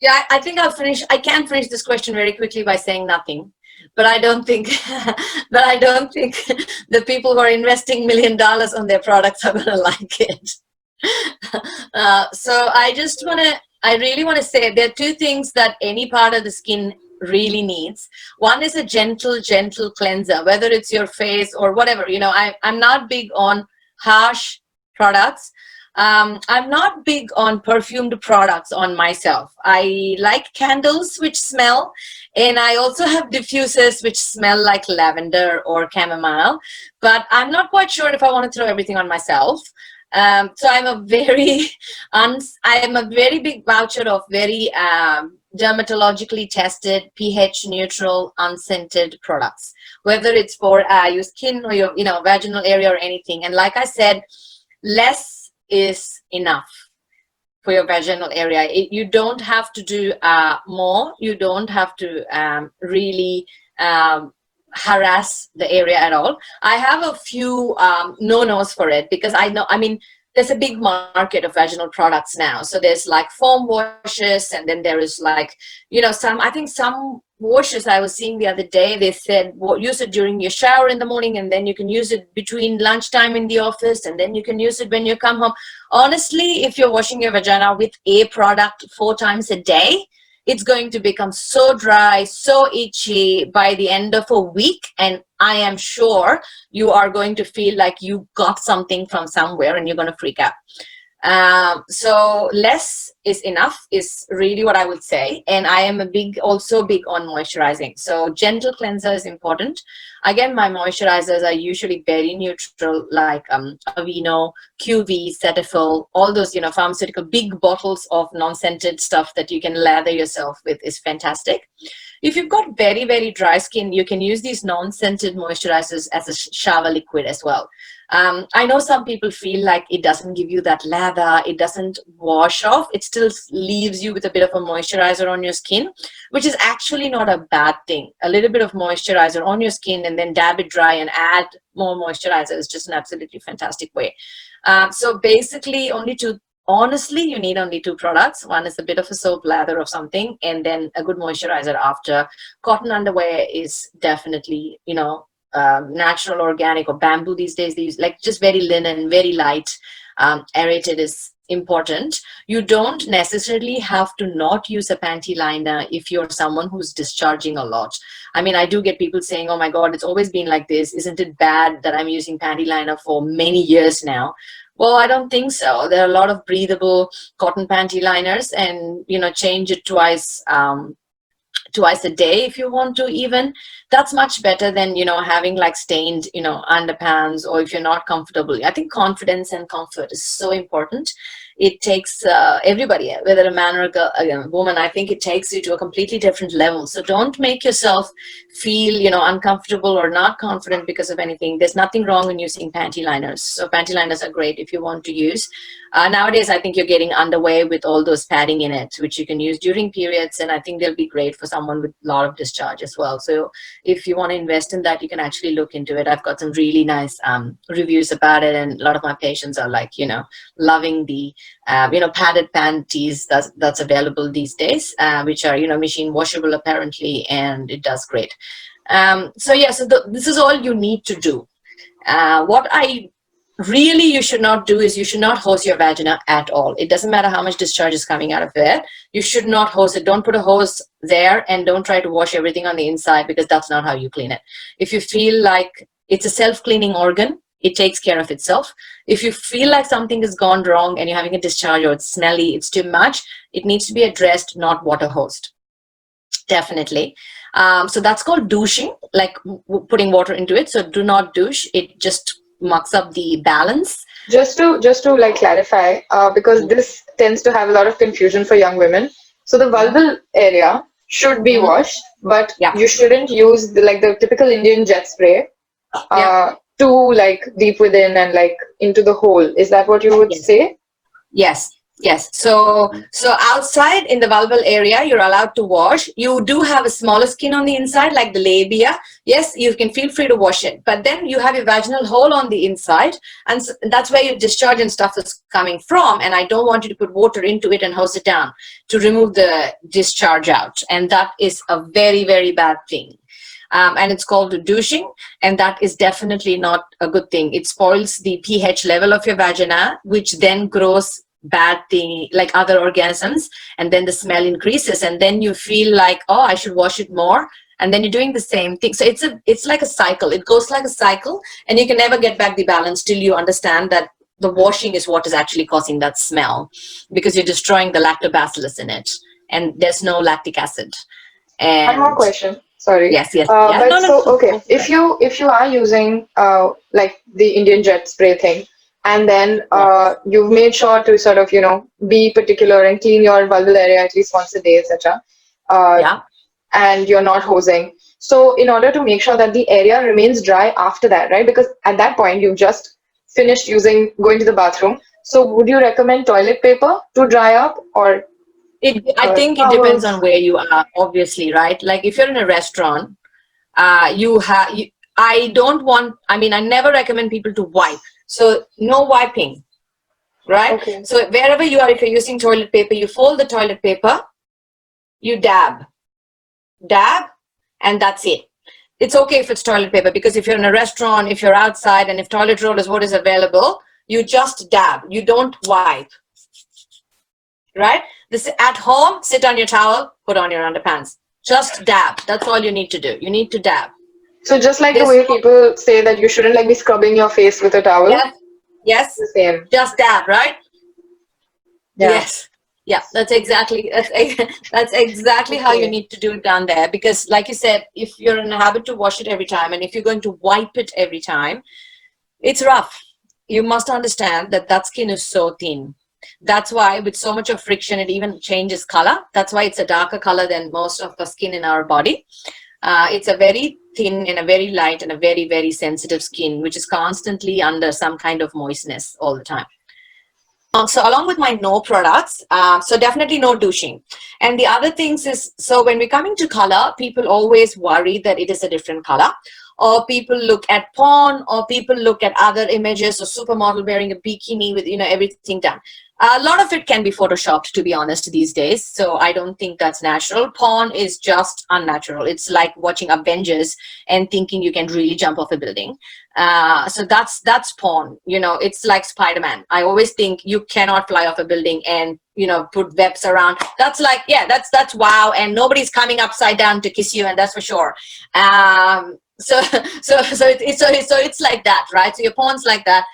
Yeah, I think I'll finish. I can finish this question very quickly by saying nothing, but I don't think, but I don't think the people who are investing $1 million on their products are going to like it. So I really want to say there are two things that any part of the skin really needs. One is a gentle cleanser, whether it's your face or whatever. I'm not big on harsh products. I'm not big on perfumed products on myself. I like candles which smell, and I also have diffusers which smell like lavender or chamomile, but I'm not quite sure if I want to throw everything on myself. So I am a very big voucher of very dermatologically tested, pH neutral, unscented products, whether it's for your skin or your vaginal area or anything. And like I said, less is enough for your vaginal area. You don't have to do more. You don't have to really harass the area at all. I have a few no-nos for it because I mean, there's a big market of vaginal products now. So there's like foam washes, and then there is like, I think some washes I was seeing the other day, they said, well, use it during your shower in the morning, and then you can use it between lunchtime in the office, and then you can use it when you come home. Honestly, if you're washing your vagina with a product 4 times a day, it's going to become so dry, so itchy by the end of a week. And I am sure you are going to feel like you got something from somewhere and you're going to freak out. So less is enough is really what I would say. And I am also big on moisturizing. So gentle cleanser is important. Again, my moisturizers are usually very neutral, like Aveeno, QV, Cetaphil, all those, pharmaceutical big bottles of non-scented stuff that you can lather yourself with is fantastic. If you've got very, very dry skin, you can use these non-scented moisturizers as a shower liquid as well. I know some people feel like it doesn't give you that lather, it doesn't wash off, it still leaves you with a bit of a moisturizer on your skin, which is actually not a bad thing. A little bit of moisturizer on your skin and then dab it dry and add more moisturizer is just an absolutely fantastic way. So basically honestly, you need only 2 products. One is a bit of a soap lather of something, and then a good moisturizer after. Cotton underwear is definitely, natural, organic, or bamboo these days. They use like just very linen, very light, aerated is important. You don't necessarily have to not use a panty liner if you're someone who's discharging a lot. I mean, I do get people saying, oh my God, it's always been like this. Isn't it bad that I'm using panty liner for many years now? Well, I don't think so. There are a lot of breathable cotton panty liners, and change it twice a day if you want to. Even that's much better than having like stained underpants, or if you're not comfortable. I think confidence and comfort is so important. It takes everybody, whether a man or a woman, I think it takes you to a completely different level. So don't make yourself feel uncomfortable or not confident because of anything. There's nothing wrong in using panty liners. So panty liners are great if you want to use. Nowadays, I think you're getting underway with all those padding in it, which you can use during periods, and I think they'll be great for someone with a lot of discharge as well. So if you want to invest in that, you can actually look into it. I've got some really nice reviews about it, and a lot of my patients are like, loving the padded panties that's available these days, which are machine washable apparently, and it does great. So this is all you need to do. What you should not do is you should not hose your vagina at all. It doesn't matter how much discharge is coming out of there. You should not hose it. Don't put a hose there, and don't try to wash everything on the inside, because that's not how you clean it. If you feel like it's a self-cleaning organ, it takes care of itself. If you feel like something has gone wrong and you're having a discharge, or it's smelly, it's too much, it needs to be addressed, not water hosed. Definitely. So that's called douching, like putting water into it. So do not douche. It just mucks up the balance. Just to like clarify, because this tends to have a lot of confusion for young women. So the vulval area should be washed, but you shouldn't use the typical Indian jet spray to like deep within and like into the hole. Is that what you would say? Yes. Yes. So outside in the vulval area, you're allowed to wash. You do have a smaller skin on the inside, like the labia. Yes, you can feel free to wash it. But then you have a vaginal hole on the inside, and that's where your discharge and stuff is coming from. And I don't want you to put water into it and hose it down to remove the discharge out. And that is a very, very bad thing. And it's called douching, and that is definitely not a good thing. It spoils the pH level of your vagina, which then grows bad thing like other organisms, and then the smell increases, and then you feel like, oh, I should wash it more, and then you're doing the same thing. So it's like a cycle. It goes like a cycle, and you can never get back the balance till you understand that the washing is what is actually causing that smell, because you're destroying the lactobacillus in it, and there's no lactic acid. One more And question. Sorry. yes, yes, yeah, But no, no, so no, okay, go for it. if you are using like the Indian jet spray thing, and then Yeah, you've made sure to sort of be particular and clean your vulval area at least once a day, etc. Uh, yeah. and you're not hosing. So in order to make sure that the area remains dry after that, right? Because at that point you've just finished going to the bathroom. So would you recommend toilet paper to dry up, or I think it depends on towels? where you are, obviously, right? Like if you're in a restaurant, you have. I don't want. I mean, I never recommend people to wipe. So no wiping, right? Okay. So wherever you are, if you're using toilet paper, you fold the toilet paper, you dab, and that's it. It's okay if it's toilet paper, because if you're in a restaurant, if you're outside, and if toilet roll is what is available, you just dab. You don't wipe, right? This at home, sit on your towel, put on your underpants. Just dab. That's all you need to do. You need to dab. So just like the There's way people say that you shouldn't like be scrubbing your face with a towel, yes, yes, the same. just dab, right? Yeah. Yes. Yeah, that's exactly how you Okay. need to do it down there. Because like you said, if you're in a habit to wash it every time, and if you're going to wipe it every time, it's rough. You must understand that that skin is so thin. That's why with so much of friction, it even changes color. That's why it's a darker color than most of the skin in our body. It's a very thin and a very light and a very, very sensitive skin, which is constantly under some kind of moistness all the time. So along with my no products, so definitely no douching. And the other things is, so when we're coming to color, people always worry that it is a different color, or people look at porn, or people look at other images of supermodel wearing a bikini with, everything done. A lot of it can be photoshopped, to be honest, these days. So I don't think that's natural. Porn is just unnatural. It's like watching Avengers and thinking you can really jump off a building. So that's porn. It's like Spider-Man. I always think you cannot fly off a building and put webs around. That's like, yeah, that's wow, and nobody's coming upside down to kiss you, and that's for sure. So it's like that, right? So your porn's like that.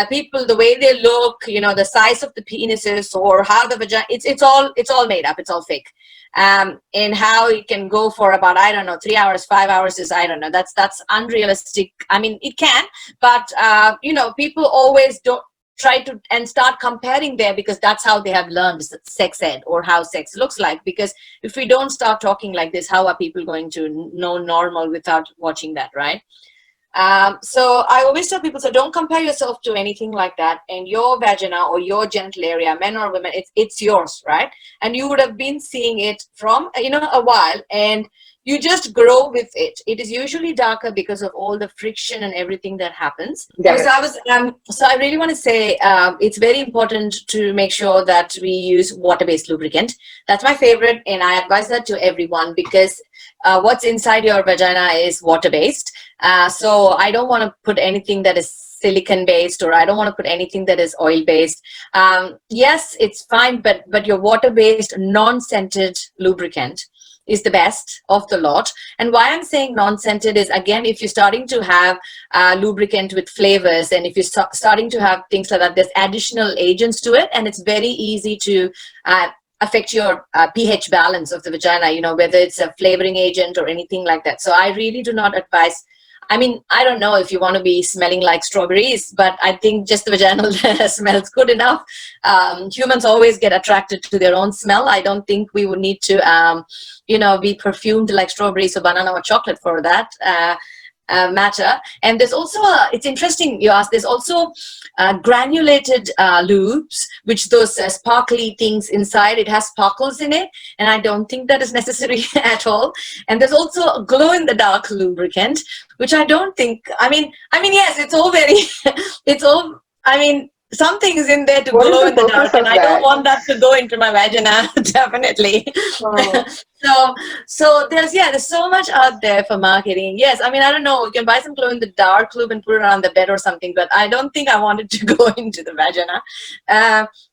People, the way they look, the size of the penises, or how the vagina, it's all made up. It's all fake. And how it can go for about, I don't know, 3 hours, 5 hours is, I don't know. That's unrealistic. I mean, it can, but people always don't try to and start comparing there, because that's how they have learned sex ed, or how sex looks like. Because if we don't start talking like this, how are people going to know normal without watching that, right? So I always tell people, so don't compare yourself to anything like that. And your vagina or your genital area, men or women, it's yours, right? And you would have been seeing it from a while, and you just grow with it. It is usually darker because of all the friction and everything that happens. Yes. So I really want to say, it's very important to make sure that we use water-based lubricant. That's my favorite, and I advise that to everyone, because what's inside your vagina is water-based. So I don't want to put anything that is silicone based, or I don't want to put anything that is oil based. Yes, it's fine, but your water-based non-scented lubricant is the best of the lot. And why I'm saying non-scented is, again, if you're starting to have lubricant with flavors, and if you're starting to have things like that, there's additional agents to it, and it's very easy to affect your pH balance of the vagina, whether it's a flavoring agent or anything like that. So I really do not advise. I mean, I don't know if you want to be smelling like strawberries, but I think just the vaginal smells good enough. Humans always get attracted to their own smell. I don't think we would need to, be perfumed like strawberries or banana or chocolate for that. matter. And there's also it's interesting you asked, there's also granulated lubes, which those sparkly things inside, it has sparkles in it, and I don't think that is necessary at all. And there's also a glow in the dark lubricant, which I don't think, yes, it's all very it's all, something is in there to What is glow the in the dark, purpose and of I don't that? want that to go into my vagina. Definitely. Oh. So there's so much out there for marketing. Yes, I don't know, you can buy some glow in the dark lube and put it on the bed or something, but I don't think I want it to go into the vagina.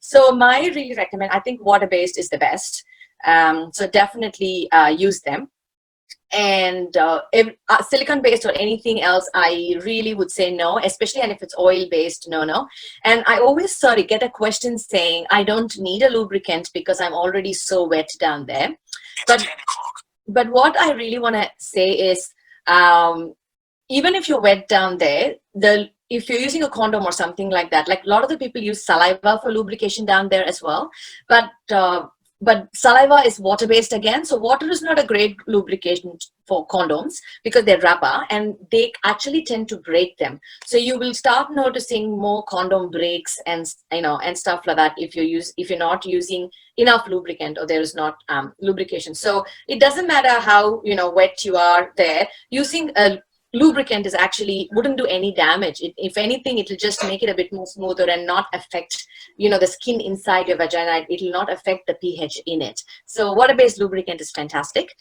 So my really recommend, I think water-based is the best. So definitely use them. And if silicone based or anything else, I really would say no, especially, and if it's oil based, no. And I always get a question saying I don't need a lubricant because I'm already so wet down there. But what I really want to say is, even if you're wet down there, if you're using a condom or something like that, like a lot of the people use saliva for lubrication down there as well, but saliva is water-based again. So water is not a great lubrication for condoms because they're rubber and they actually tend to break them. So you will start noticing more condom breaks and stuff like that if you're not using enough lubricant or there is not lubrication. So it doesn't matter how wet you are there. Using a lubricant is actually wouldn't do any damage. If anything, it will just make it a bit more smoother and not affect the skin inside your vagina. It will not affect the pH in it. So water-based lubricant is fantastic.